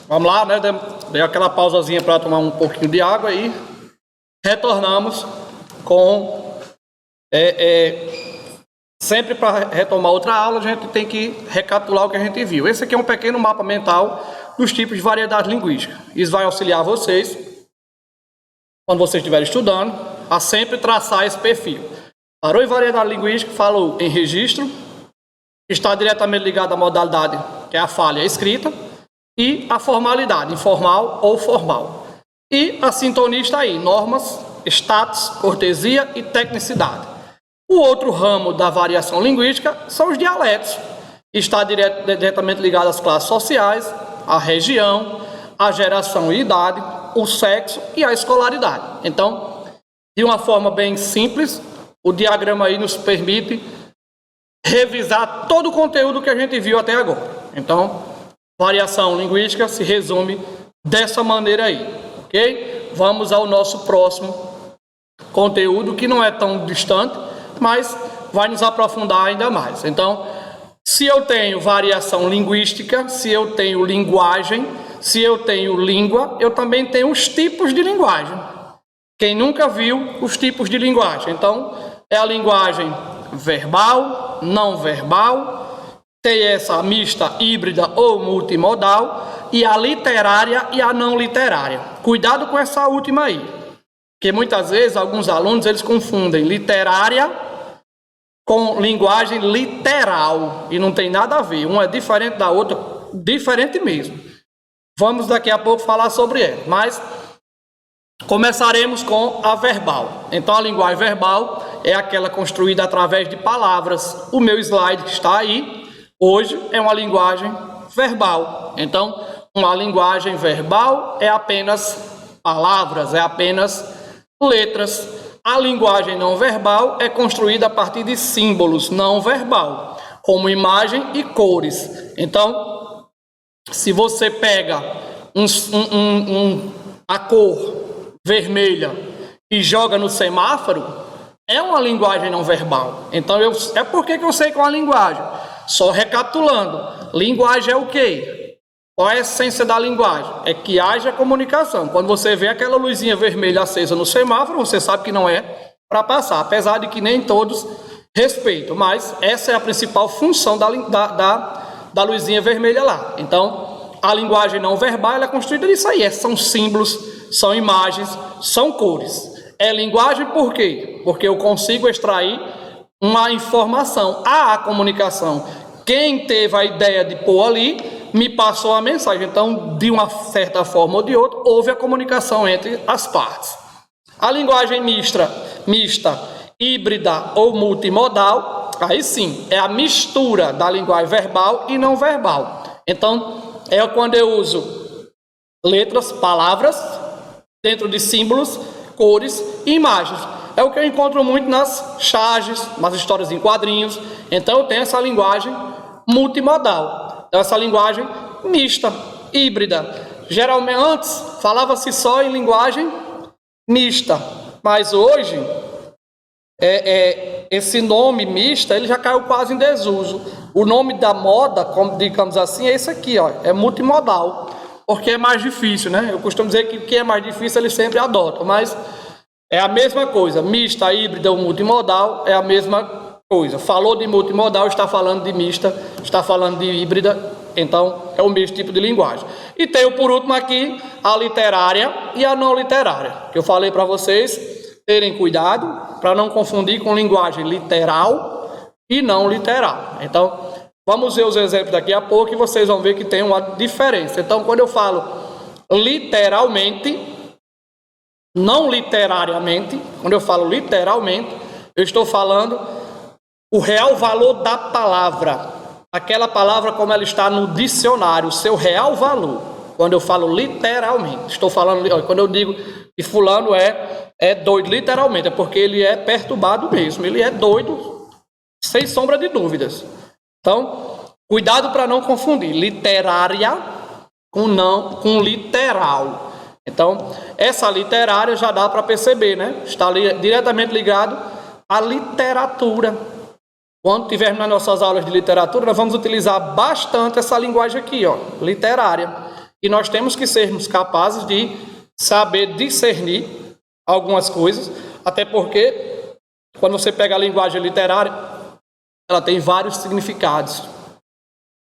Vamos lá, né? Dei aquela pausazinha para tomar um pouquinho de água e retornamos com... Sempre para retomar outra aula, a gente tem que recapitular o que a gente viu. Esse aqui é um pequeno mapa mental dos tipos de variedade linguística. Isso vai auxiliar vocês, quando vocês estiverem estudando, a sempre traçar esse perfil. Parou em variedade linguística, falou em registro, está diretamente ligado à modalidade, que é a falha escrita, e a formalidade, informal ou formal. E a sintonia está aí, normas, status, cortesia e tecnicidade. O outro ramo da variação linguística são os dialetos. Está diretamente ligado às classes sociais, à região, à geração e idade, o sexo e a escolaridade. Então, de uma forma bem simples, o diagrama aí nos permite revisar todo o conteúdo que a gente viu até agora. Então, variação linguística se resume dessa maneira aí, ok? Vamos ao nosso próximo conteúdo, que não é tão distante, mas vai nos aprofundar ainda mais. Então, se eu tenho variação linguística, se eu tenho linguagem, se eu tenho língua, eu também tenho os tipos de linguagem. Quem nunca viu os tipos de linguagem? Então, é a linguagem verbal, não verbal, tem essa mista, híbrida ou multimodal, e a literária e a não literária. Cuidado com essa última aí, porque muitas vezes alguns alunos eles confundem literária com linguagem literal, e não tem nada a ver, uma é diferente da outra, diferente mesmo. Vamos daqui a pouco falar sobre ela, mas começaremos com a verbal. Então a linguagem verbal é aquela construída através de palavras. O meu slide que está aí, hoje, é uma linguagem verbal. Então, uma linguagem verbal é apenas palavras, é apenas letras. A linguagem não verbal é construída a partir de símbolos não verbal, como imagem e cores. Então, se você pega a cor vermelha e joga no semáforo, é uma linguagem não verbal. Então, é porque eu sei qual é a linguagem. Só recapitulando, linguagem é o quê? Qual é a essência da linguagem? É que haja comunicação. Quando você vê aquela luzinha vermelha acesa no semáforo, você sabe que não é para passar, apesar de que nem todos respeitam, mas essa é a principal função da luzinha vermelha lá. Então, a linguagem não verbal ela é construída disso aí, são símbolos, são imagens, são cores. É linguagem por quê? Porque eu consigo extrair uma informação, há a comunicação. Quem teve a ideia de pôr ali, me passou a mensagem. Então, de uma certa forma ou de outra, houve a comunicação entre as partes. A linguagem mista, híbrida ou multimodal, aí sim, é a mistura da linguagem verbal e não verbal. Então, é quando eu uso letras, palavras, dentro de símbolos, cores e imagens. É o que eu encontro muito nas charges, nas histórias em quadrinhos. Então, eu tenho essa linguagem multimodal. Então, essa linguagem mista, híbrida. Geralmente, antes, falava-se só em linguagem mista. Mas hoje, esse nome mista, ele já caiu quase em desuso. O nome da moda, como digamos assim, é esse aqui, ó, é multimodal. Porque é mais difícil, né? Eu costumo dizer que o que é mais difícil, eles sempre adotam. Mas é a mesma coisa. Mista, híbrida ou multimodal é a mesma coisa. Falou de multimodal, está falando de mista, está falando de híbrida, então é o mesmo tipo de linguagem. E tenho por último aqui a literária e a não literária, que eu falei para vocês terem cuidado para não confundir com linguagem literal e não literal. Então, vamos ver os exemplos daqui a pouco e vocês vão ver que tem uma diferença. Então, quando eu falo literalmente, não literariamente, quando eu falo literalmente, eu estou falando o real valor da palavra, aquela palavra como ela está no dicionário, o seu real valor. Quando eu falo literalmente, estou falando, quando eu digo que fulano é doido, literalmente, é porque ele é perturbado mesmo, ele é doido, sem sombra de dúvidas. Então, cuidado para não confundir literária com literal. Então, essa literária já dá para perceber, né? Está diretamente ligado à literatura. Quando tivermos nas nossas aulas de literatura, nós vamos utilizar bastante essa linguagem aqui, ó, literária. E nós temos que sermos capazes de saber discernir algumas coisas, até porque quando você pega a linguagem literária, ela tem vários significados.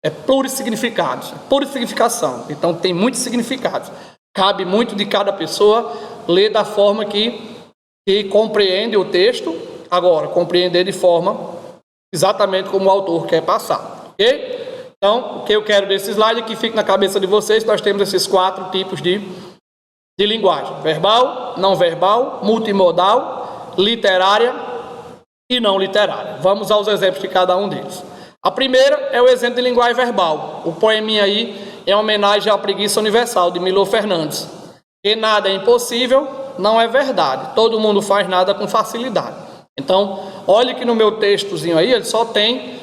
É plurissignificados, purificação. Então tem muitos significados. Cabe muito de cada pessoa ler da forma que compreende o texto. Agora, compreender de forma exatamente como o autor quer passar. Ok? Então, o que eu quero desse slide é que fique na cabeça de vocês. Nós temos esses 4 tipos de linguagem: verbal, não verbal, multimodal, literária e não literária. Vamos aos exemplos de cada um deles. A primeira é o exemplo de linguagem verbal. O poeminha aí é uma homenagem à Preguiça Universal, de Milor Fernandes. Que nada é impossível, não é verdade. Todo mundo faz nada com facilidade. Então, olhe que no meu textozinho aí, ele só tem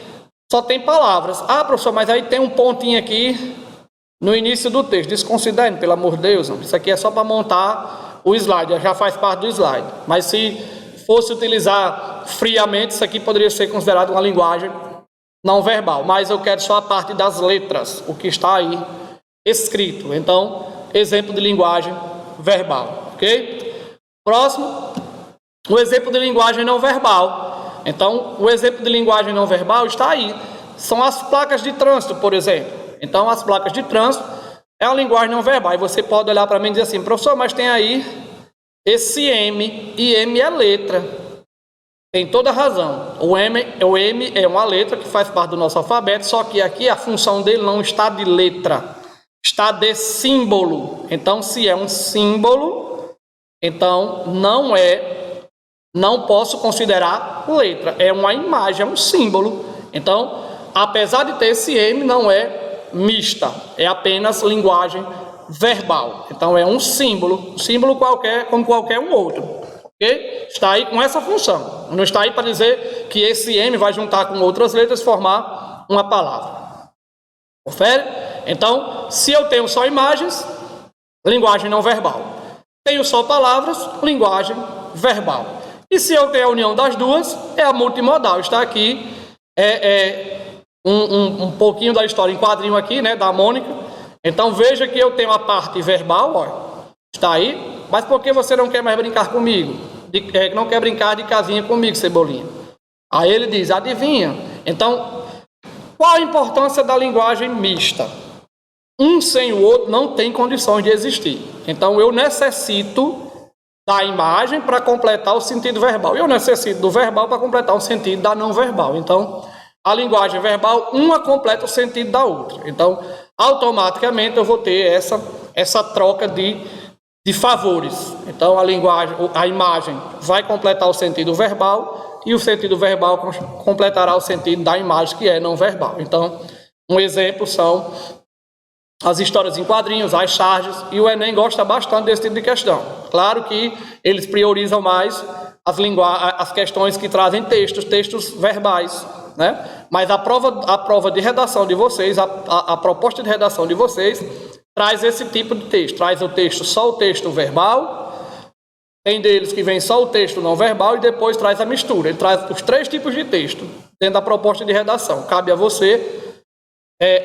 palavras. Ah, professor, mas aí tem um pontinho aqui no início do texto. Desconsidere, pelo amor de Deus. Não. Isso aqui é só para montar o slide, já faz parte do slide. Mas se fosse utilizar friamente, isso aqui poderia ser considerado uma linguagem não verbal. Mas eu quero só a parte das letras, o que está aí escrito. Então, exemplo de linguagem verbal, ok? Próximo, o exemplo de linguagem não verbal. Então, o exemplo de linguagem não verbal está aí. São as placas de trânsito, por exemplo. Então, as placas de trânsito é uma linguagem não verbal. E você pode olhar para mim e dizer assim: professor, mas tem aí esse M, e M é letra. Tem toda a razão. O M é uma letra que faz parte do nosso alfabeto, só que aqui a função dele não está de letra, está de símbolo. Então, se é um símbolo, então não posso considerar letra. É uma imagem, é um símbolo. Então, apesar de ter esse M, não é mista, é apenas linguagem verbal. Então, é um símbolo qualquer, como qualquer um outro. Okay? Está aí com essa função. Não está aí para dizer que esse M vai juntar com outras letras e formar uma palavra. Confere? Então, se eu tenho só imagens, linguagem não verbal. Tenho só palavras, linguagem verbal. E se eu tenho a união das duas, é a multimodal. Está aqui um pouquinho da história em quadrinho aqui, né, da Mônica. Então, veja que eu tenho a parte verbal, ó, está aí. Mas por que você não quer mais brincar comigo? Não quer brincar de casinha comigo, Cebolinha? Aí ele diz: adivinha? Então, qual a importância da linguagem mista? Um sem o outro não tem condições de existir. Então, eu necessito da imagem para completar o sentido verbal. Eu necessito do verbal para completar o sentido da não verbal. Então, a linguagem verbal, uma completa o sentido da outra. Então, automaticamente eu vou ter essa troca de favores. Então, a imagem vai completar o sentido verbal e o sentido verbal completará o sentido da imagem, que é não verbal. Então, um exemplo são as histórias em quadrinhos, as charges, e o Enem gosta bastante desse tipo de questão. Claro que eles priorizam mais as questões que trazem textos verbais, né? Mas a prova de redação de vocês, a proposta de redação de vocês, traz esse tipo de texto, traz só o texto verbal, tem deles que vem só o texto não verbal e depois traz a mistura. Ele traz os 3 tipos de texto dentro da proposta de redação. Cabe a você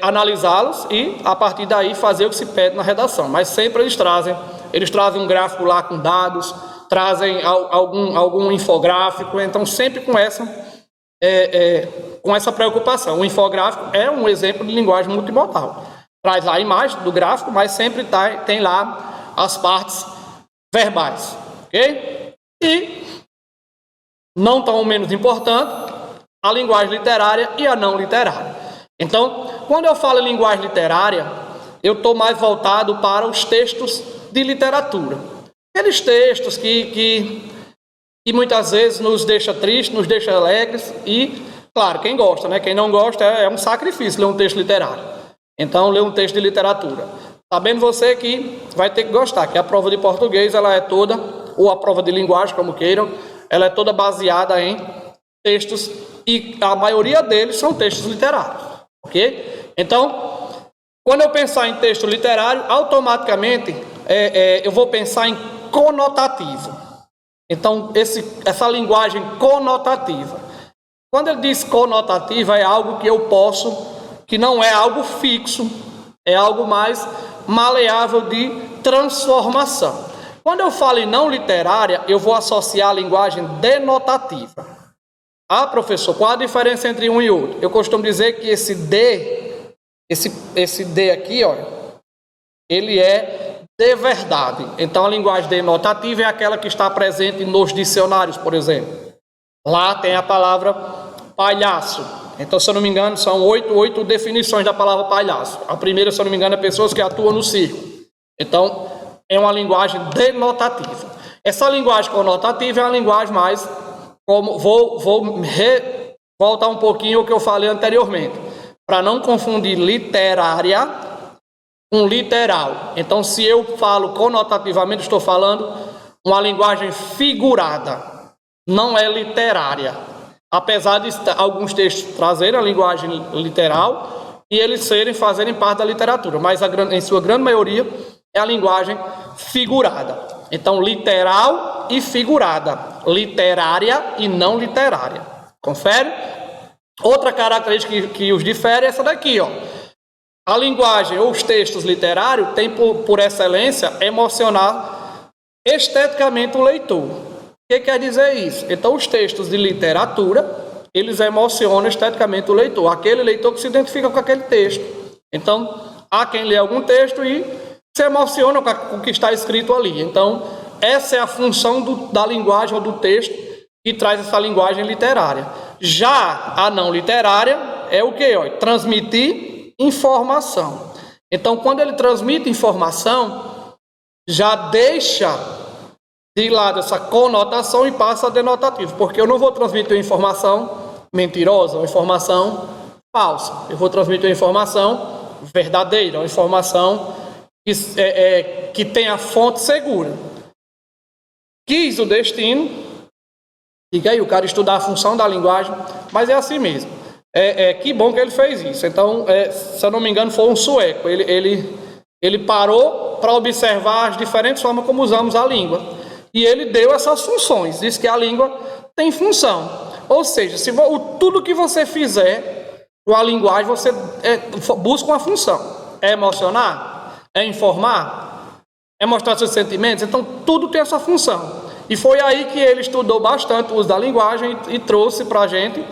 analisá-los e, a partir daí, fazer o que se pede na redação. Mas sempre eles trazem um gráfico lá com dados, trazem algum infográfico, então sempre com essa preocupação. O infográfico é um exemplo de linguagem multimodal. Traz lá a imagem do gráfico, mas sempre tem lá as partes verbais, ok? E, não tão menos importante, a linguagem literária e a não literária. Então, quando eu falo em linguagem literária, eu estou mais voltado para os textos de literatura. Aqueles textos que muitas vezes nos deixa tristes, nos deixa alegres e, claro, quem gosta, né? Quem não gosta é um sacrifício ler um texto literário. Então, ler um texto de literatura. Sabendo você que vai ter que gostar, que a prova de português, ela é toda, ou a prova de linguagem, como queiram, ela é toda baseada em textos, e a maioria deles são textos literários, ok? Então, quando eu pensar em texto literário, automaticamente eu vou pensar em conotativo. Então, essa linguagem conotativa. Quando ele diz conotativa, é algo que eu posso, que não é algo fixo, é algo mais maleável de transformação. Quando eu falo em não literária, eu vou associar a linguagem denotativa. Ah, professor, qual a diferença entre um e outro? Eu costumo dizer que esse D aqui, ó, ele é de verdade. Então, a linguagem denotativa é aquela que está presente nos dicionários, por exemplo. Lá tem a palavra palhaço. Então, se eu não me engano, são oito definições da palavra palhaço. A primeira, se eu não me engano, é pessoas que atuam no circo. Então, é uma linguagem denotativa. Essa linguagem conotativa é uma linguagem mais, como vou voltar um pouquinho ao que eu falei anteriormente, para não confundir literária com literal. Então, se eu falo conotativamente, estou falando uma linguagem figurada, não é literária. Apesar de alguns textos trazerem a linguagem literal e eles fazerem parte da literatura, mas em sua grande maioria é a linguagem figurada. Então, literal e figurada, literária e não literária. Confere? Outra característica que os difere é essa daqui, ó. A linguagem ou os textos literários têm por excelência emocionar esteticamente o leitor. O que quer dizer isso? Então, os textos de literatura, eles emocionam esteticamente o leitor, aquele leitor que se identifica com aquele texto. Então, há quem lê algum texto e se emociona com o que está escrito ali. Então, essa é a função da linguagem ou do texto que traz essa linguagem literária. Já a não literária é o quê? Transmitir informação. Então, quando ele transmite informação, já deixa de lado essa conotação e passa a denotativo, porque eu não vou transmitir uma informação mentirosa, uma informação falsa. Eu vou transmitir uma informação verdadeira, uma informação que tem a fonte segura. Quis o destino, diga aí, o cara estudar a função da linguagem, mas é assim mesmo. Que bom que ele fez isso. Então, se eu não me engano, foi um sueco. Ele parou para observar as diferentes formas como usamos a língua. E ele deu essas funções, diz que a língua tem função. Ou seja, tudo que você fizer com a linguagem, você busca uma função. É emocionar? É informar? É mostrar seus sentimentos? Então, tudo tem essa função. E foi aí que ele estudou bastante o uso da linguagem e trouxe para a gente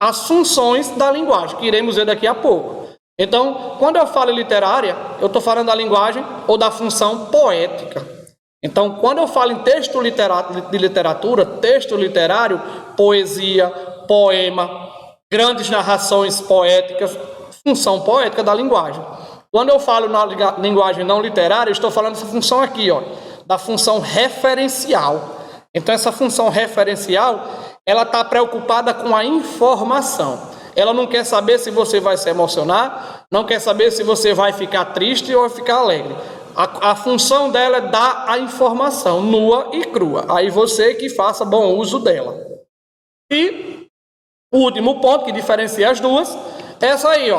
as funções da linguagem, que iremos ver daqui a pouco. Então, quando eu falo literária, eu estou falando da linguagem ou da função poética. Então, quando eu falo em texto de literatura, texto literário, poesia, poema, grandes narrações poéticas, função poética da linguagem. Quando eu falo na linguagem não literária, eu estou falando dessa função aqui, da função referencial. Então, essa função referencial, ela está preocupada com a informação. Ela não quer saber se você vai se emocionar, não quer saber se você vai ficar triste ou ficar alegre. A função dela é dar a informação nua e crua. Aí você que faça bom uso dela. E o último ponto que diferencia as duas é essa aí,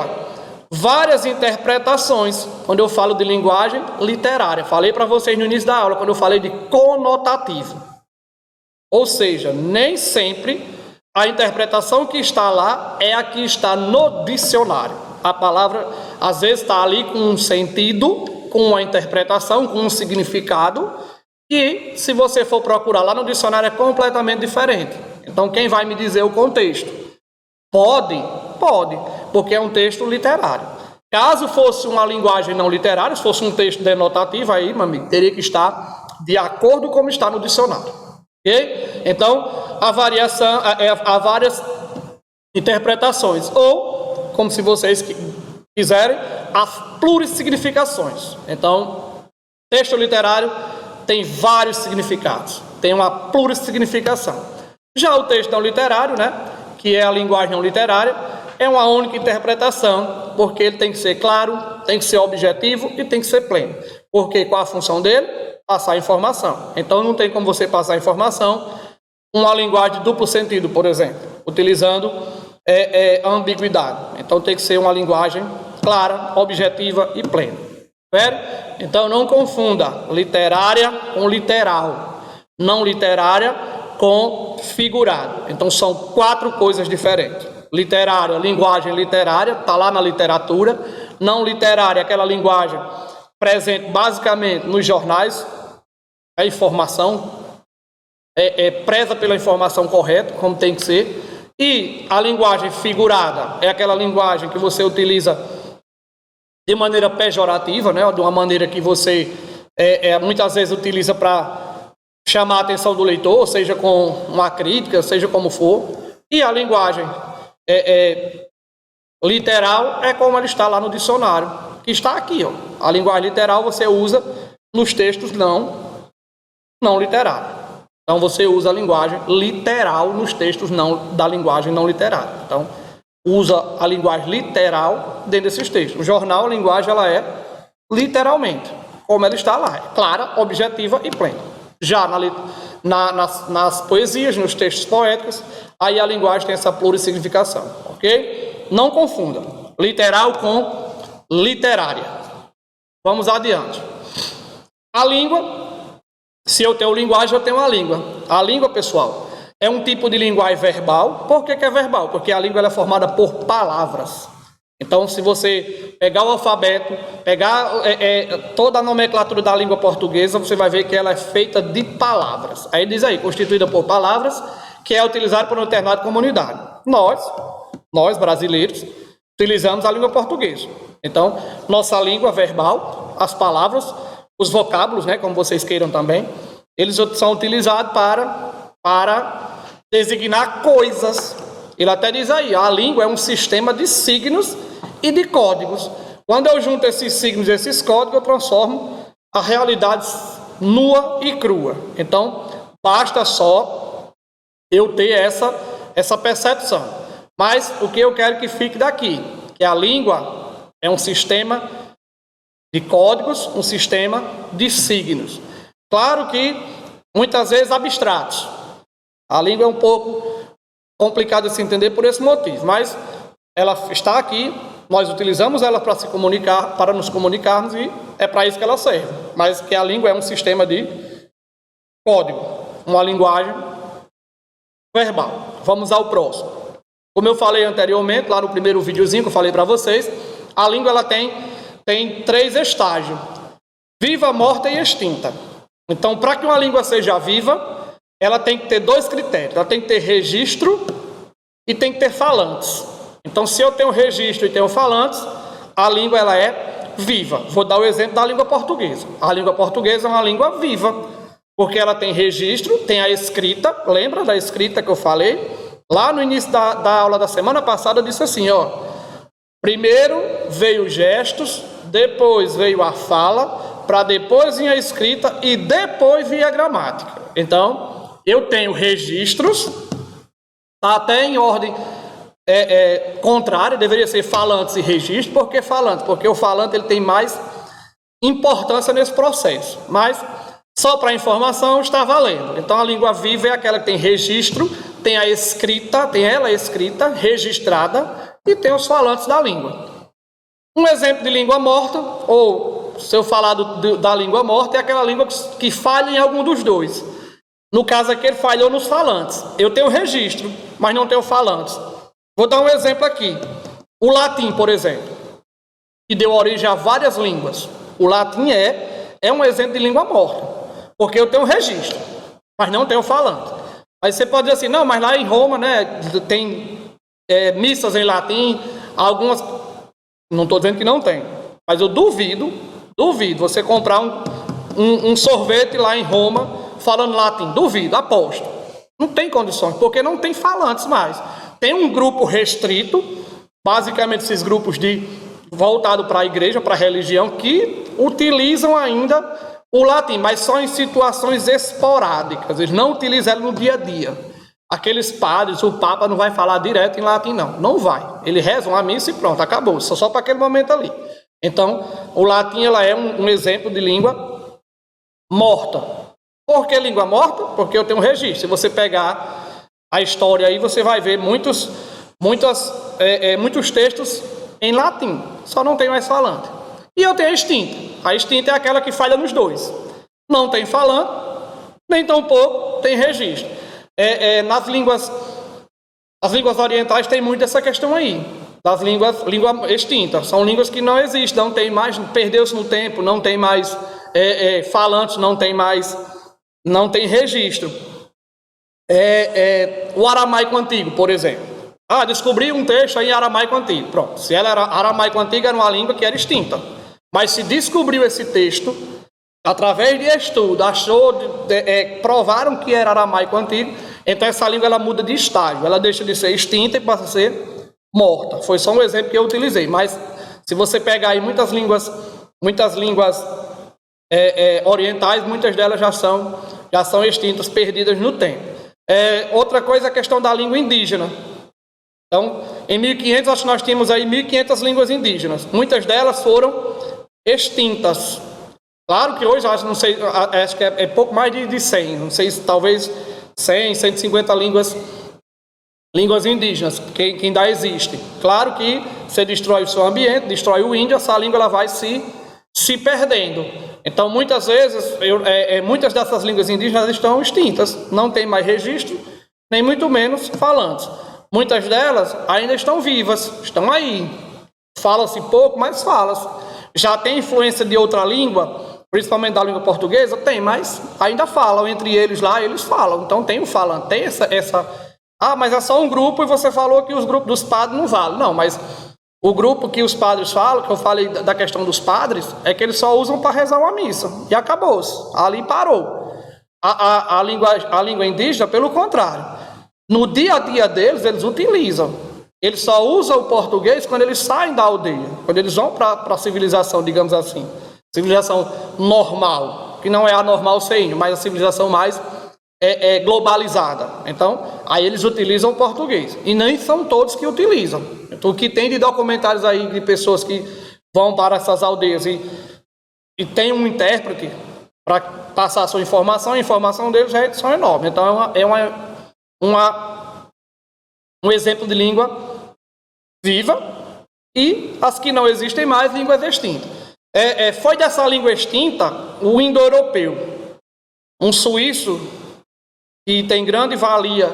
várias interpretações. Quando eu falo de linguagem literária, falei para vocês no início da aula, quando eu falei de conotativo. Ou seja, nem sempre a interpretação que está lá é a que está no dicionário. A palavra, às vezes, está ali com um sentido, com uma interpretação, com um significado, e se você for procurar lá no dicionário é completamente diferente. Então, quem vai me dizer o contexto? Pode, porque é um texto literário. Caso fosse uma linguagem não literária, se fosse um texto denotativo, aí, meu amigo, teria que estar de acordo com como está no dicionário. Ok? Então, há várias interpretações, ou, como se vocês quiserem, as plurissignificações. Então, texto literário tem vários significados, tem uma plurissignificação. Já o texto não literário, que é a linguagem não literária, é uma única interpretação, porque ele tem que ser claro, tem que ser objetivo e tem que ser pleno. Porque qual a função dele? Passar informação. Então, não tem como você passar informação com uma linguagem de duplo sentido, por exemplo, utilizando a ambiguidade. Então, tem que ser uma linguagem clara, objetiva e plena. Então, não confunda literária com literal, não literária com figurado. Então, são 4 coisas diferentes. Literária, linguagem literária, está lá na literatura. Não literária, aquela linguagem presente basicamente nos jornais, a informação, preza pela informação correta, como tem que ser, e a linguagem figurada é aquela linguagem que você utiliza de maneira pejorativa, né, de uma maneira que você muitas vezes utiliza para chamar a atenção do leitor, seja com uma crítica, seja como for, e a linguagem literal é como ela está lá no dicionário, que está aqui, ó. A linguagem literal você usa nos textos não literários. Então você usa a linguagem literal nos textos da linguagem não literária. Então usa a linguagem literal dentro desses textos. No jornal a linguagem ela é literalmente, como ela está lá, é clara, objetiva e plena. Já nas poesias, nos textos poéticos, aí a linguagem tem essa plurissignificação, ok? Não confunda literal com literária. Vamos adiante. A língua, se eu tenho linguagem, eu tenho a língua. A língua, pessoal, é um tipo de linguagem verbal. Por que é verbal? Porque a língua ela é formada por palavras. Então, se você pegar o alfabeto, pegar toda a nomenclatura da língua portuguesa, você vai ver que ela é feita de palavras. Aí diz aí, constituída por palavras, que é utilizada por uma determinada comunidade. Nós brasileiros, utilizamos a língua portuguesa. Então, nossa língua verbal, as palavras, os vocábulos, né, como vocês queiram também, eles são utilizados para designar coisas. Ele até diz aí, a língua é um sistema de signos e de códigos. Quando eu junto esses signos e esses códigos, eu transformo a realidade nua e crua. Então, basta só eu ter essa percepção. Mas o que eu quero que fique daqui, que a língua é um sistema de códigos, um sistema de signos. Claro que muitas vezes abstratos. A língua é um pouco complicada de se entender por esse motivo, mas ela está aqui, nós utilizamos ela para se comunicar, para nos comunicarmos, e é para isso que ela serve. Mas que a língua é um sistema de código, uma linguagem verbal. Vamos ao próximo. Como eu falei anteriormente, lá no primeiro videozinho que eu falei para vocês, a língua ela tem 3 estágios: viva, morta e extinta. Então, para que uma língua seja viva, ela tem que ter 2 critérios. Ela tem que ter registro e tem que ter falantes. Então, se eu tenho registro e tenho falantes, a língua ela é viva. Vou dar o exemplo da língua portuguesa. A língua portuguesa é uma língua viva, porque ela tem registro, tem a escrita. Lembra da escrita que eu falei? Lá no início da aula da semana passada, eu disse assim, ó. Primeiro veio os gestos, depois veio a fala, para depois vir a escrita e depois vir a gramática. Então, eu tenho registros, tá até em ordem contrária, deveria ser falantes e registros. Por que falantes? Porque o falante ele tem mais importância nesse processo. Mas, só para informação, está valendo. Então, a língua viva é aquela que tem registro, tem a escrita, tem ela escrita, registrada, e tem os falantes da língua. Um exemplo de língua morta, ou se eu falar da língua morta, é aquela língua que falha em algum dos dois. No caso aqui, ele falhou nos falantes. Eu tenho registro, mas não tenho falantes. Vou dar um exemplo aqui. O latim, por exemplo, que deu origem a várias línguas. O latim é um exemplo de língua morta, porque eu tenho registro, mas não tenho falante. Aí você pode dizer assim, não, mas lá em Roma, né, tem missas em latim, algumas, não estou dizendo que não tem, mas eu duvido você comprar um sorvete lá em Roma falando latim, duvido, aposto. Não tem condições, porque não tem falantes mais. Tem um grupo restrito, basicamente esses grupos voltados para a igreja, para a religião, que utilizam ainda o latim, mas só em situações esporádicas. Eles não utilizam ele no dia a dia. Aqueles padres, o Papa não vai falar direto em latim, não vai. Ele reza uma missa e pronto, acabou. Só para aquele momento ali. Então, o latim ela é um exemplo de língua morta. Por que língua morta? Porque eu tenho um registro. Se você pegar a história aí, você vai ver muitos textos em latim. Só não tem mais falante. E eu tenho a extinta. A extinta é aquela que falha nos dois. Não tem falante, nem tampouco tem registro. As línguas orientais tem muito essa questão aí. língua extinta. São línguas que não existem, não tem mais, perdeu-se no tempo, não tem mais falantes, não tem registro. O aramaico antigo, por exemplo. Descobri um texto aí em aramaico antigo. Pronto, se ela era aramaico antigo, era uma língua que era extinta. Mas se descobriu esse texto, através de estudo, provaram que era aramaico antigo, então essa língua ela muda de estágio, ela deixa de ser extinta e passa a ser morta. Foi só um exemplo que eu utilizei, mas se você pegar aí muitas línguas orientais, muitas delas já são extintas, perdidas no tempo. Outra coisa é a questão da língua indígena. Então, em 1500, acho que nós tínhamos aí 1.500 línguas indígenas. Muitas delas foram extintas. Claro que hoje, acho que é pouco mais de 100, não sei se talvez 100, 150 línguas indígenas que ainda existem. Claro que você destrói o seu ambiente, destrói o índio, essa língua ela vai se perdendo. Então, muitas vezes, muitas dessas línguas indígenas estão extintas, não tem mais registro, nem muito menos falantes. Muitas delas ainda estão vivas, estão aí. Fala-se pouco, mas fala-se. Já tem influência de outra língua, principalmente da língua portuguesa? Tem, mas ainda falam. Entre eles lá, eles falam. Então tem o falante, tem essa... mas é só um grupo e você falou que os grupos dos padres não valem. Não, mas o grupo que os padres falam, que eu falei da questão dos padres, é que eles só usam para rezar uma missa. E acabou-se. Ali parou. A língua indígena, pelo contrário. No dia a dia deles, eles utilizam. Eles só usam o português quando eles saem da aldeia, quando eles vão para a civilização, digamos assim. Civilização normal, que não é anormal sem índio, mas a civilização mais globalizada. Então, aí eles utilizam o português. E nem são todos que utilizam. Então, o que tem de documentários aí de pessoas que vão para essas aldeias e tem um intérprete para passar a sua informação, a informação deles já são enormes. Então, um exemplo de língua viva, e as que não existem mais, línguas extintas. Foi dessa língua extinta o indo-europeu, um suíço que tem grande valia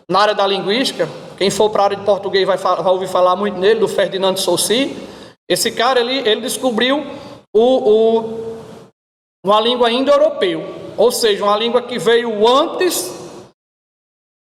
na área da linguística. Quem for para a área de português vai ouvir falar muito nele, do Ferdinand de Saussure. Esse cara ele descobriu uma língua indo-europeu, ou seja, uma língua que veio antes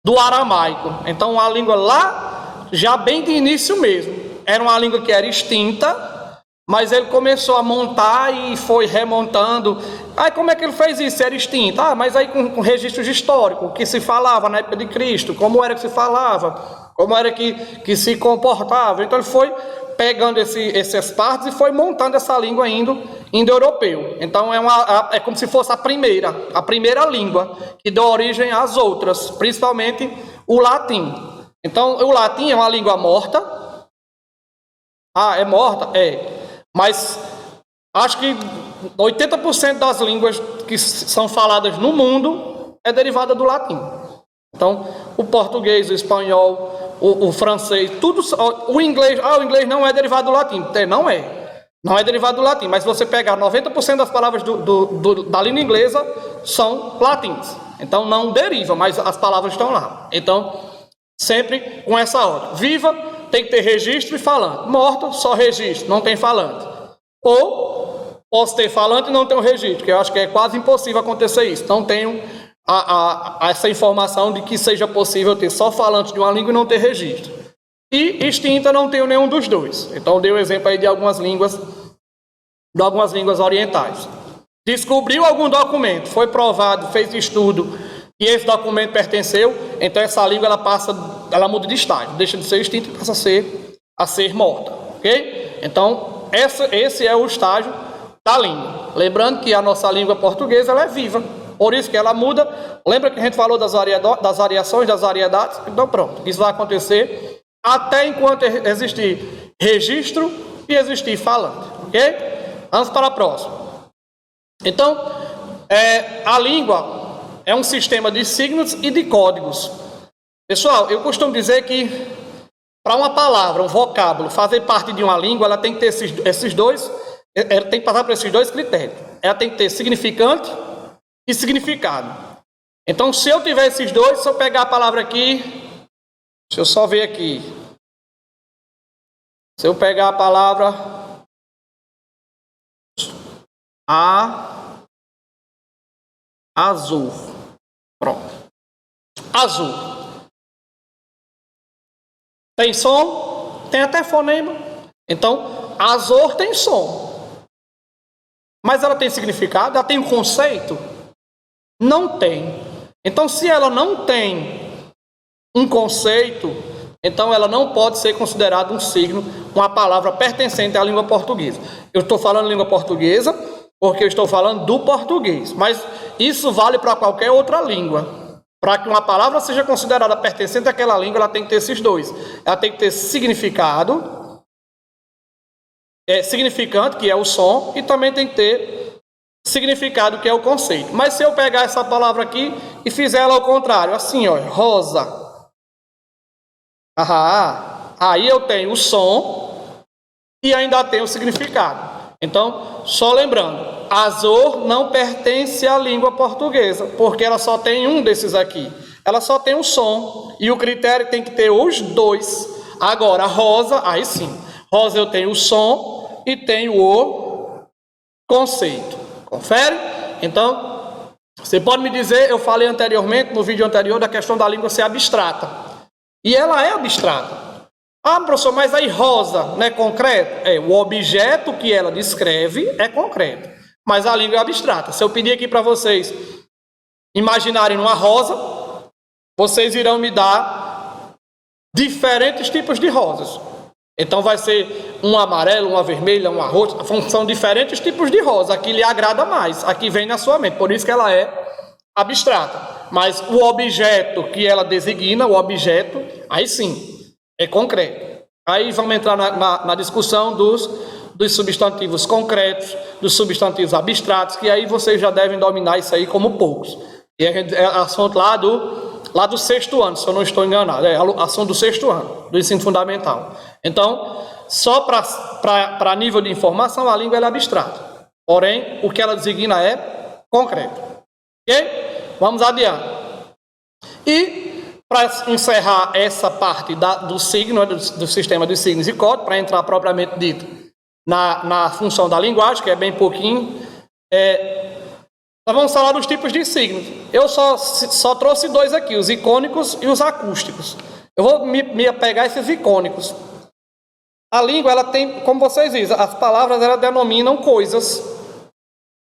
do aramaico. Então, uma língua lá, já bem de início mesmo. Era uma língua que era extinta, mas ele começou a montar e foi remontando. Aí, como é que ele fez isso? Era extinta. Mas aí com registros históricos, o que se falava na época de Cristo, como era que se falava, como era que se comportava. Então, ele foi pegando essas partes e foi montando essa língua indo-europeu. Então, é como se fosse a primeira língua que deu origem às outras, principalmente o latim. Então, o latim é uma língua morta. É morta? Mas acho que 80% das línguas que são faladas no mundo é derivada do latim. Então, o português, o espanhol, o francês, tudo, o inglês não é derivado do latim. Não é derivado do latim, mas se você pegar 90% das palavras da língua inglesa são latins. Então não deriva, mas as palavras estão lá. Então, sempre com essa ordem. Viva, tem que ter registro e falante. Morto, só registro, não tem falante. Ou posso ter falante e não ter um registro, que eu acho que é quase impossível acontecer isso. Não tenho essa informação de que seja possível ter só falante de uma língua e não ter registro. E extinta não tenho nenhum dos dois. Então dei o exemplo aí de algumas línguas orientais. Descobriu algum documento, foi provado, fez estudo e esse documento pertenceu, então essa língua ela muda de estágio, deixa de ser extinta e passa a ser morta, ok? Então esse é o estágio da língua. Lembrando que a nossa língua portuguesa ela é viva. Por isso que ela muda. Lembra que a gente falou das variações, das variedades? Então pronto, isso vai acontecer até enquanto existir registro e existir falante, ok? Vamos para a próxima. Então, a língua é um sistema de signos e de códigos. Pessoal, eu costumo dizer que para uma palavra, um vocábulo, fazer parte de uma língua, ela tem que ter esses dois, ela tem que passar por esses dois critérios. Ela tem que ter significante e significado. Então, se eu tiver esses dois, se eu pegar a palavra aqui, deixa eu só ver aqui. Se eu pegar a palavra azul, pronto, azul, tem som? Tem até fonema. Então, azul tem som. Mas ela tem significado? Ela tem um conceito? Não tem. Então, se ela não tem um conceito, então ela não pode ser considerada um signo, uma palavra pertencente à língua portuguesa. Eu estou falando língua portuguesa porque eu estou falando do português, mas isso vale para qualquer outra língua. Para que uma palavra seja considerada pertencente àquela língua, ela tem que ter esses dois. Ela tem que ter significado, significante, que é o som, e também tem que ter significado, que é o conceito. Mas se eu pegar essa palavra aqui e fizer ela ao contrário, assim, ó, rosa, aí eu tenho o som e ainda tenho o significado. Então, só lembrando, azul não pertence à língua portuguesa, porque ela só tem um desses aqui. Ela só tem o som, e o critério tem que ter os dois. Agora, rosa, aí sim. Rosa eu tenho o som e tenho o conceito. Confere? Então, você pode me dizer, eu falei anteriormente, no vídeo anterior, da questão da língua ser abstrata. E ela é abstrata. Ah, professor, mas aí rosa não é concreto? O objeto que ela descreve é concreto. Mas a língua é abstrata. Se eu pedir aqui para vocês imaginarem uma rosa, vocês irão me dar diferentes tipos de rosas. Então vai ser um amarelo, uma vermelha, uma roxa. São diferentes tipos de rosa. Aqui lhe agrada mais. Aqui vem na sua mente. Por isso que ela é abstrata. Mas o objeto que ela designa, o objeto, aí sim, é concreto. Aí vamos entrar na discussão dos substantivos concretos, dos substantivos abstratos, que aí vocês já devem dominar isso aí como poucos. E é assunto lá do sexto ano, se eu não estou enganado. É assunto do sexto ano, do ensino fundamental. Então, só para nível de informação, a língua é abstrata. Porém, o que ela designa é concreto. Ok? Vamos adiante. E, para encerrar essa parte do signo, do sistema dos signos e códigos, para entrar propriamente dito na função da linguagem, que é bem pouquinho, nós vamos falar dos tipos de signos. Eu só trouxe dois aqui, os icônicos e os acústicos. Eu vou me apegar a esses icônicos. A língua, ela tem, como vocês dizem, as palavras elas denominam coisas.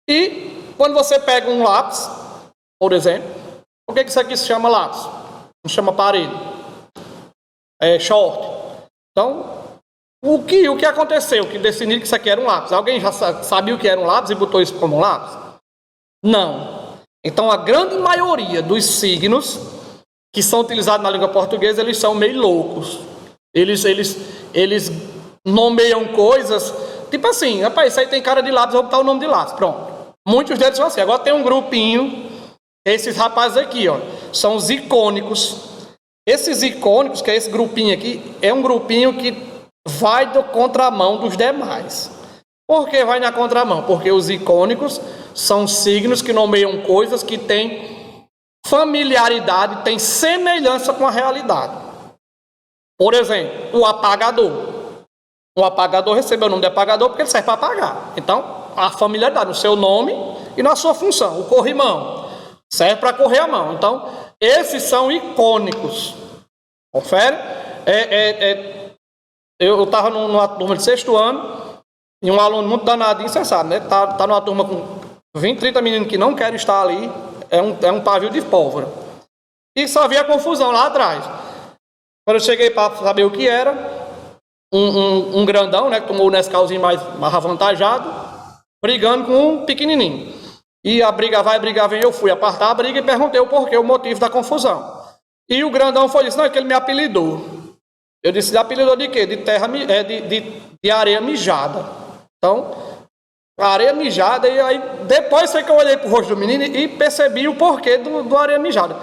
E quando você pega um lápis, por exemplo, por que isso aqui se chama lápis? Não chama parede. É short. Então, o que aconteceu? Que decidiu que isso aqui era um lápis? Alguém já sabia o que era um lápis e botou isso como um lápis? Não. Então, a grande maioria dos signos que são utilizados na língua portuguesa, eles são meio loucos. Eles nomeiam coisas, tipo assim, rapaz, isso aí tem cara de lápis, vou botar o nome de lápis. Pronto. Muitos deles são assim. Agora tem um grupinho, esses rapazes aqui, ó, são os icônicos. Esses icônicos, que é esse grupinho aqui, é um grupinho que vai da contramão dos demais. Por que vai na contramão? Porque os icônicos são signos que nomeiam coisas que têm familiaridade, têm semelhança com a realidade. Por exemplo, o apagador. O apagador recebeu o nome de apagador porque ele serve para apagar. Então, a familiaridade no seu nome e na sua função. O corrimão serve para correr a mão. Então, esses são icônicos. Confere? Eu estava numa turma de sexto ano e um aluno muito danadinho, você sabe, né? Tá numa turma com 20, 30 meninos que não querem estar ali. É um pavio de pólvora. E só havia confusão lá atrás. Quando eu cheguei para saber o que era, um grandão, né, que tomou o Nescauzinho mais avantajado, brigando com um pequenininho. E a briga vai, a briga vem, eu fui apartar a briga e perguntei o porquê, o motivo da confusão. E o grandão foi disse, não, é que ele me apelidou. Eu disse, apelidou de quê? De terra, de areia mijada. Então, areia mijada, e aí depois foi que eu olhei pro rosto do menino e percebi o porquê do areia mijada.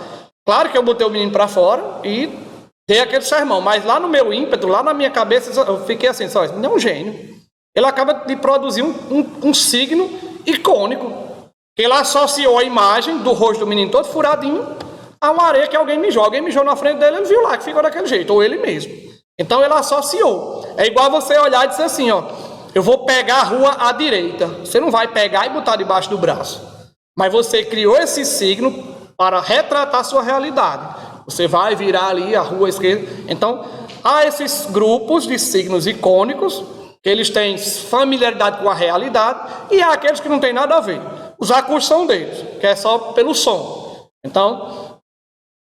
Claro que eu botei o menino para fora e dei aquele sermão, mas lá no meu ímpeto, lá na minha cabeça, eu fiquei assim, só, não é um gênio. Ele acaba de produzir um signo icônico. Ele associou a imagem do rosto do menino todo furadinho a uma areia que alguém mijou. Alguém mijou na frente dele, ele viu lá que ficou daquele jeito, ou ele mesmo. Então ele associou. É igual você olhar e dizer assim, ó, eu vou pegar a rua à direita. Você não vai pegar e botar debaixo do braço. Mas você criou esse signo para retratar a sua realidade. Você vai virar ali a rua à esquerda. Então, há esses grupos de signos icônicos, que eles têm familiaridade com a realidade, e há aqueles que não têm nada a ver. Os acústicos são deles, que é só pelo som. Então,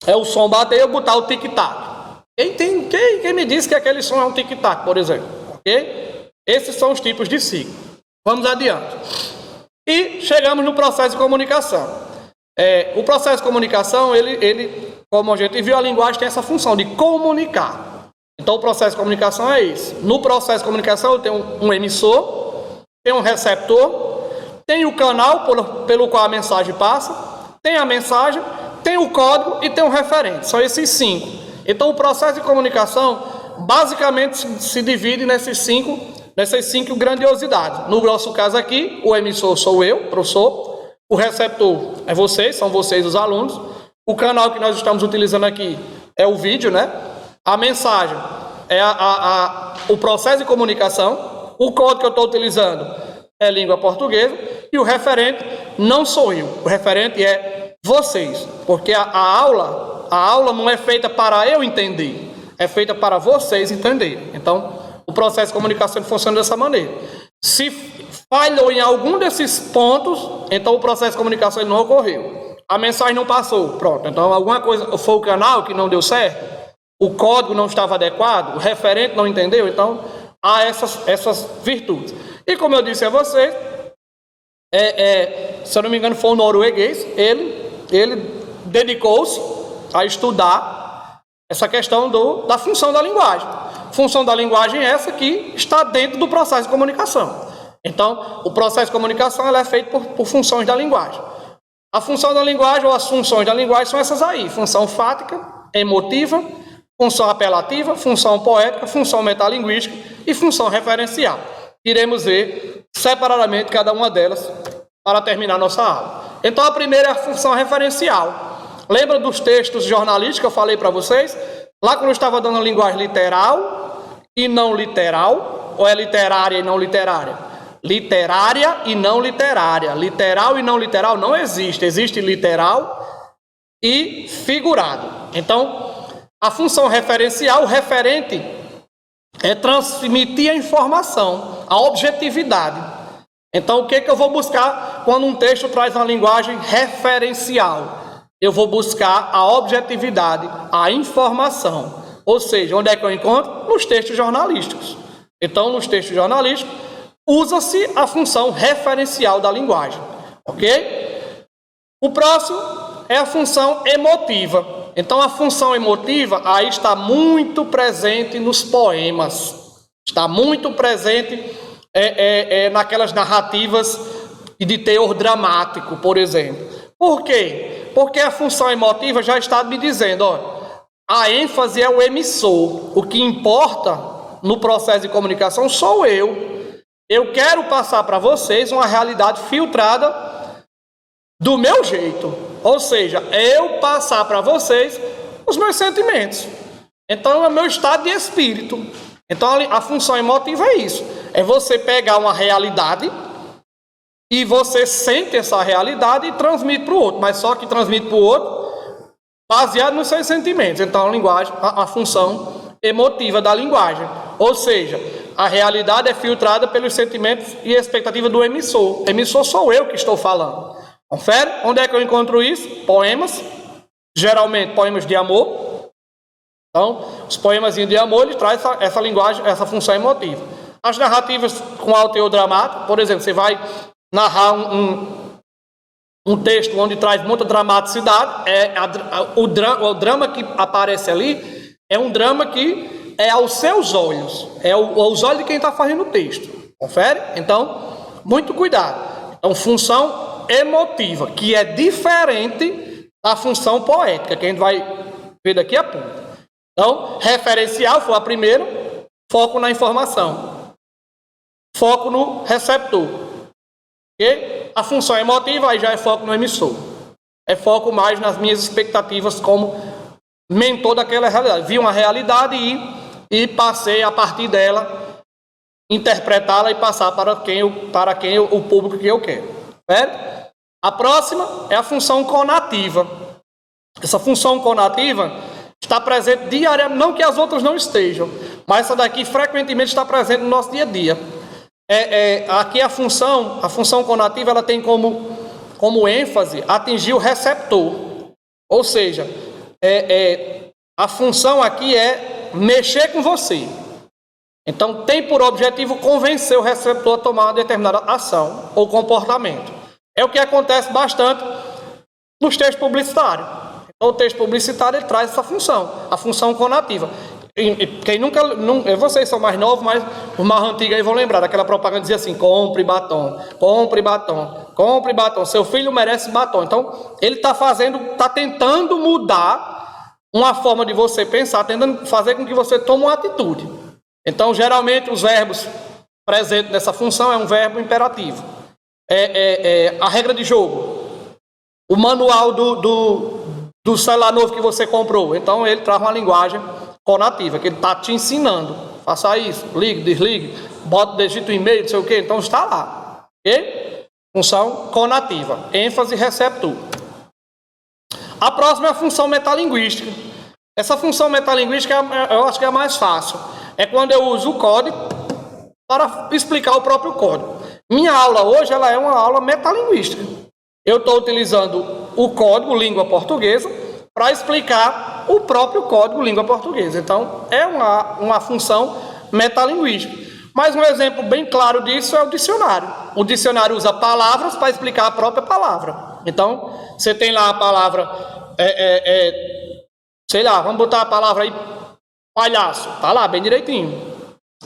é o som bater e eu botar o tic-tac. Quem me diz que aquele som é um tic-tac, por exemplo? Ok? Esses são os tipos de signo. Vamos adiante. E chegamos no processo de comunicação. O processo de comunicação, ele, como a gente viu, a linguagem tem essa função de comunicar. Então, o processo de comunicação é isso. No processo de comunicação, eu tenho um emissor, tem um receptor, tem o canal pelo qual a mensagem passa, tem a mensagem, tem o código e tem o referente. São esses 5. Então, o processo de comunicação, basicamente, se divide nessas cinco grandiosidades. No nosso caso aqui, o emissor sou eu, professor. O receptor é vocês, são vocês os alunos. O canal que nós estamos utilizando aqui é o vídeo, né? A mensagem é o processo de comunicação. O código que eu estou utilizando é língua portuguesa. E o referente não sou eu. O referente é vocês. Porque a aula não é feita para eu entender. É feita para vocês entenderem. Então, o processo de comunicação funciona dessa maneira. Se falhou em algum desses pontos, então o processo de comunicação não ocorreu. A mensagem não passou, pronto. Então alguma coisa, foi o canal que não deu certo, o código não estava adequado, o referente não entendeu, então há essas virtudes. E como eu disse a vocês, se eu não me engano foi um norueguês, ele dedicou-se a estudar essa questão da função da linguagem. Função da linguagem é essa que está dentro do processo de comunicação. Então, o processo de comunicação ela é feito por funções da linguagem. A função da linguagem ou as funções da linguagem são essas aí. Função fática, emotiva, função apelativa, função poética, função metalinguística e função referencial. Iremos ver separadamente cada uma delas para terminar nossa aula. Então, a primeira é a função referencial. Lembra dos textos jornalísticos que eu falei para vocês? Lá quando eu estava dando a linguagem literal e não literal, ou é literária e não literária? Literária e não literária. Literal e não literal não existe. Existe literal e figurado. Então, a função referencial, o referente, é transmitir a informação, a objetividade. Então, o que eu vou buscar quando um texto traz uma linguagem referencial? Eu vou buscar a objetividade, a informação. Ou seja, onde é que eu encontro? Nos textos jornalísticos. Então, nos textos jornalísticos, usa-se a função referencial da linguagem, ok? O próximo é a função emotiva. Então, a função emotiva aí está muito presente nos poemas. Está muito presente naquelas narrativas de teor dramático, por exemplo. Por quê? Porque a função emotiva já está me dizendo, ó, a ênfase é o emissor. O que importa no processo de comunicação sou eu. Eu quero passar para vocês uma realidade filtrada do meu jeito. Ou seja, eu passar para vocês os meus sentimentos. Então, é meu estado de espírito. Então, a função emotiva é isso. É você pegar uma realidade e você sente essa realidade e transmite para o outro. Mas só que transmite para o outro baseado nos seus sentimentos. Então, a função emotiva da linguagem. Ou seja, a realidade é filtrada pelos sentimentos e expectativa do emissor. Emissor sou eu que estou falando. Confere? Onde é que eu encontro isso? Poemas. Geralmente, poemas de amor. Então, os poemas de amor, ele traz essa linguagem, essa função emotiva. As narrativas com alto teor dramático, por exemplo, você vai narrar um texto onde traz muita dramaticidade. O drama que aparece ali é um drama que é aos seus olhos, aos olhos de quem está fazendo o texto. Confere? Então, muito cuidado. Então, função emotiva, que é diferente da função poética, que a gente vai ver daqui a pouco. Então, referencial foi a primeira, foco na informação, foco no receptor. Okay? A função emotiva aí já é foco no emissor. É foco mais nas minhas expectativas como mentor daquela realidade. Vi uma realidade e passei a partir dela interpretá-la e passar para quem o público que eu quero. Certo? A próxima é a função conativa. Essa função conativa está presente diariamente, não que as outras não estejam, mas essa daqui frequentemente está presente no nosso dia a dia. Aqui a função conativa, ela tem como ênfase atingir o receptor. Ou seja, a função aqui é mexer com você. Então, tem por objetivo convencer o receptor a tomar uma determinada ação ou comportamento. É o que acontece bastante nos textos publicitários. Então, o texto publicitário ele traz essa função, a função conativa. Quem vocês são mais novos, mas os mais antigos aí vão lembrar daquela propaganda que dizia assim: compre batom, compre batom, compre batom, seu filho merece batom. Então, ele está tentando mudar uma forma de você pensar, tentando fazer com que você tome uma atitude. Então, geralmente, os verbos presentes nessa função é um verbo imperativo. A regra de jogo, o manual do celular novo que você comprou. Então, ele traz uma linguagem conativa, que ele está te ensinando. Faça isso, ligue, desligue, digita o e-mail, não sei o quê. Então, está lá. Ok? Função conativa, ênfase receptor. A próxima é a função metalinguística. Essa função metalinguística eu acho que é a mais fácil. É quando eu uso o código para explicar o próprio código. Minha aula hoje ela é uma aula metalinguística. Eu estou utilizando o código língua portuguesa para explicar o próprio código língua portuguesa. Então, é uma função metalinguística. Mas um exemplo bem claro disso é o dicionário. O dicionário usa palavras para explicar a própria palavra. Então, você tem lá a palavra, sei lá, vamos botar a palavra aí, palhaço. Está lá, bem direitinho.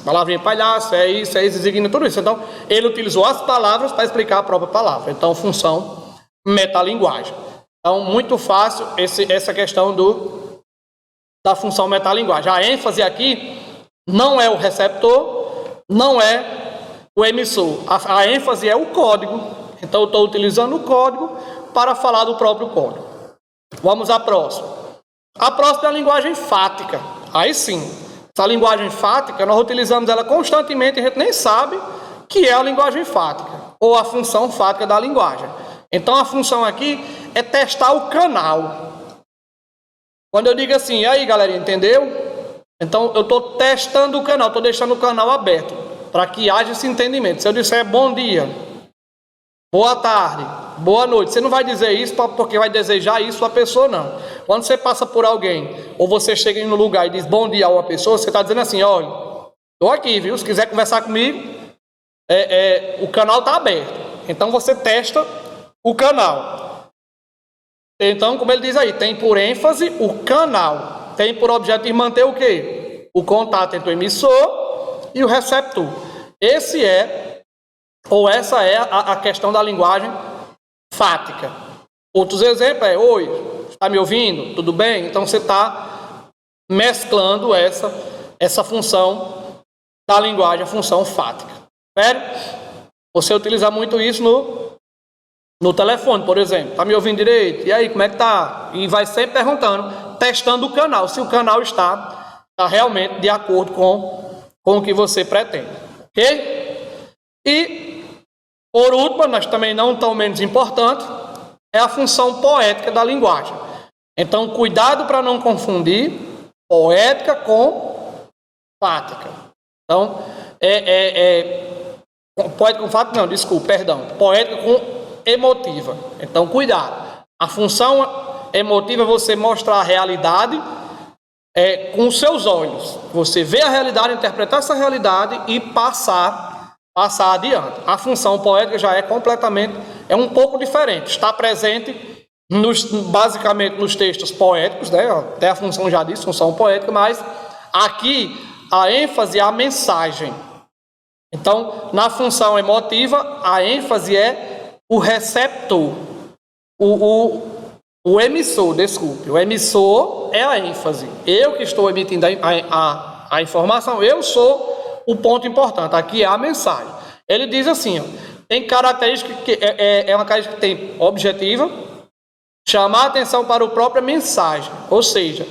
Palavrinha palhaço, é isso, designa tudo isso. Então, ele utilizou as palavras para explicar a própria palavra. Então, função metalinguagem. Então, muito fácil essa questão da função metalinguagem. A ênfase aqui não é o receptor, não é o emissor. A ênfase é o código. Então, eu estou utilizando o código para falar do próprio código. Vamos à próxima. A próxima é a linguagem fática. Aí sim. Essa linguagem fática, nós utilizamos ela constantemente e a gente nem sabe que é a linguagem fática, ou a função fática da linguagem. Então, a função aqui é testar o canal. Quando eu digo assim, e aí galera, entendeu? Então, eu estou testando o canal, estou deixando o canal aberto, para que haja esse entendimento. Se eu disser bom dia, boa tarde, boa noite, você não vai dizer isso porque vai desejar isso a pessoa, não. Quando você passa por alguém, ou você chega em um lugar e diz bom dia a uma pessoa, você está dizendo assim, olha, estou aqui, viu? Se quiser conversar comigo, o canal está aberto. Então, você testa o canal. Então, como ele diz aí, tem por ênfase o canal. Tem por objetivo manter o quê? O contato entre o emissor e o receptor. Essa é a questão da linguagem fática. Outros exemplos oi, está me ouvindo? Tudo bem? Então, você está mesclando essa função da linguagem, a função fática. Certo? Você utiliza muito isso no telefone, por exemplo. Está me ouvindo direito? E aí, como é que está? E vai sempre perguntando, testando o canal, se o canal está realmente de acordo com o que você pretende. Ok? E, por último, mas também não tão menos importante, é a função poética da linguagem. Então, cuidado para não confundir poética com fática. Então, poética com fática, não, desculpa, perdão. Poética com emotiva. Então, cuidado. A função emotiva é você mostrar a realidade com os seus olhos. Você vê a realidade, interpretar essa realidade e passar adiante. A função poética já é um pouco diferente. Está presente basicamente nos textos poéticos, né? Até a função já diz, função poética, mas aqui a ênfase é a mensagem. Então, na função emotiva, a ênfase é o receptor, o emissor, desculpe. O emissor é a ênfase. Eu que estou emitindo a informação, eu sou o ponto importante. Aqui é a mensagem. Ele diz assim, tem característica que é uma característica que tem objetiva, chamar a atenção para a própria mensagem, ou seja,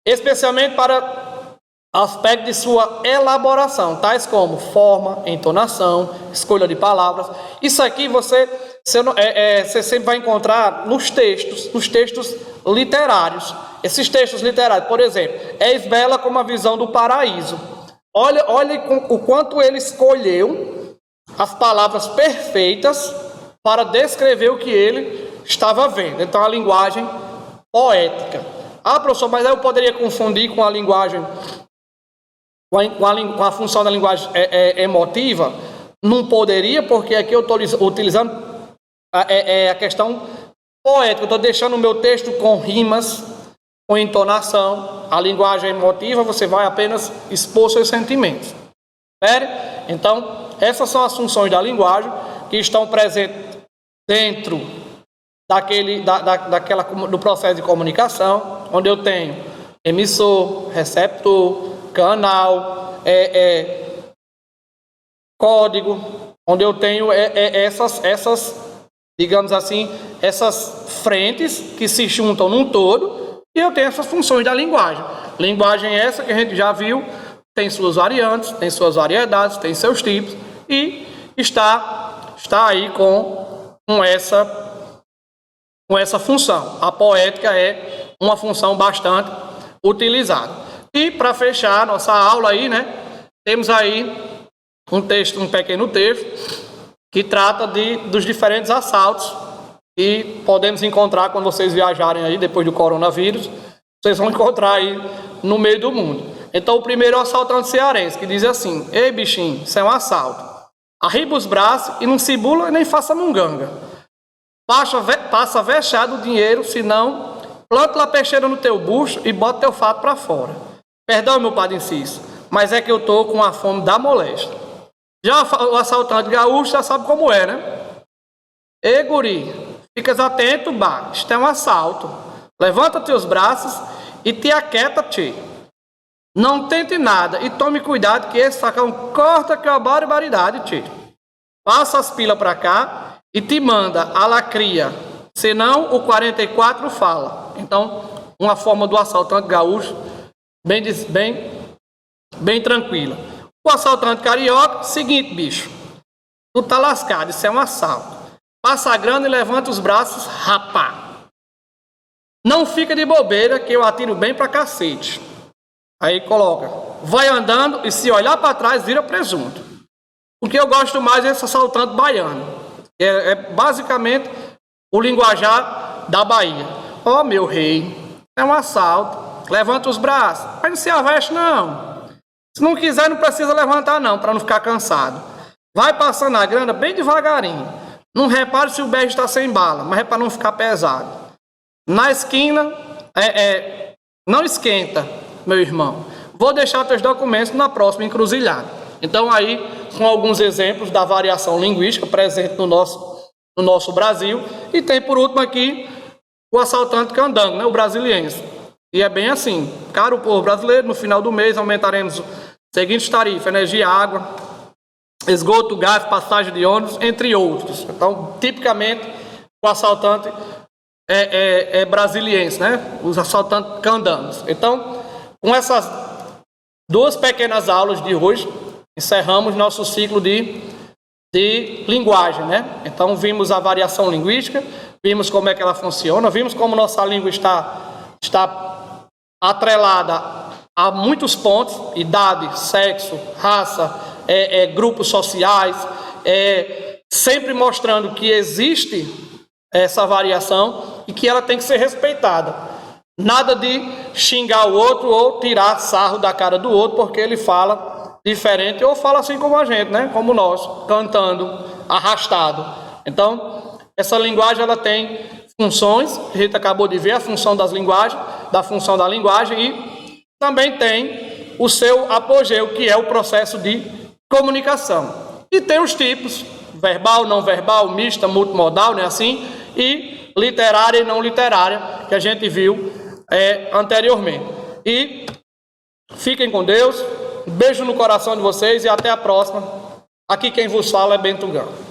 especialmente para aspecto de sua elaboração, tais como forma, entonação, escolha de palavras. Isso aqui você sempre vai encontrar nos textos literários. Esses textos literários, por exemplo, és bela como a visão do paraíso. Olha o quanto ele escolheu as palavras perfeitas para descrever o que ele estava vendo. Então, a linguagem poética. Ah, professor, mas aí eu poderia confundir com a linguagem, com a função da linguagem emotiva? Não poderia, porque aqui eu estou utilizando a questão poética. Eu estou deixando o meu texto com rimas, com entonação. A linguagem emotiva, você vai apenas expor seus sentimentos. Certo? Então, essas são as funções da linguagem que estão presentes dentro do processo de comunicação, onde eu tenho emissor, receptor, canal, código, onde eu tenho essas, digamos assim, essas frentes que se juntam num todo, e eu tenho essas funções da linguagem. Linguagem essa que a gente já viu, tem suas variantes, tem suas variedades, tem seus tipos, e está aí com essa função. A poética é uma função bastante utilizada. E para fechar nossa aula aí, né, temos aí um pequeno texto que trata dos diferentes assaltos que podemos encontrar quando vocês viajarem aí depois do coronavírus. Vocês vão encontrar aí no meio do mundo. Então, o primeiro é o assaltante cearense, que diz assim: ei, bichinho, isso é um assalto. Arriba os braços e não se bula nem faça munganga. Passa vexado o dinheiro, senão planta a peixeira no teu bucho e bota teu fato para fora. Perdão, meu padre Inciso, mas é que eu tô com a fome da moléstia. Já o assaltante gaúcho já sabe como é, né? Ei, guri, ficas atento, bah, isto é um assalto. Levanta teus braços e te aquieta, tchê. Não tente nada e tome cuidado que esse facão corta que é uma barbaridade, tchê. Passa as pilas para cá e te manda a lacria, senão o 44 fala. Então, uma forma do assaltante gaúcho bem tranquila. O assaltante carioca, seguinte, bicho, tu tá lascado, isso é um assalto. Passa a grana e levanta os braços, rapá. Não fica de bobeira que eu atiro bem pra cacete. Aí coloca, vai andando e se olhar para trás vira presunto. O que eu gosto mais é esse assaltante baiano. É basicamente o linguajar da Bahia. Ó, meu rei, é um assalto. Levanta os braços. Mas não se aveste, não. Se não quiser, não precisa levantar, não, para não ficar cansado. Vai passando a grana bem devagarinho. Não repare se o beijo está sem bala, mas é para não ficar pesado. Na esquina, não esquenta, meu irmão. Vou deixar teus documentos na próxima encruzilhada. Então, aí, com alguns exemplos da variação linguística presente no nosso Brasil. E tem, por último, aqui, o assaltante candango, né, o brasiliense. E é bem assim. Caro povo brasileiro, no final do mês aumentaremos as seguintes tarifas: energia, água, esgoto, gás, passagem de ônibus, entre outros. Então, tipicamente, o assaltante é brasiliense, né? Os assaltantes candangos. Então, com essas duas pequenas aulas de hoje, encerramos nosso ciclo de linguagem, né? Então, vimos a variação linguística, vimos como é que ela funciona, vimos como nossa língua está atrelada a muitos pontos: idade, sexo, raça, grupos sociais, sempre mostrando que existe essa variação e que ela tem que ser respeitada. Nada de xingar o outro ou tirar sarro da cara do outro porque ele fala diferente ou fala assim como a gente, né? Como nós, cantando, arrastado. Então, essa linguagem ela tem funções, a gente acabou de ver a função da função da linguagem, e também tem o seu apogeu, que é o processo de comunicação. E tem os tipos: verbal, não verbal, mista, multimodal, né, assim, e literária e não literária, que a gente viu anteriormente. E fiquem com Deus, um beijo no coração de vocês e até a próxima. Aqui quem vos fala é Bento Gama.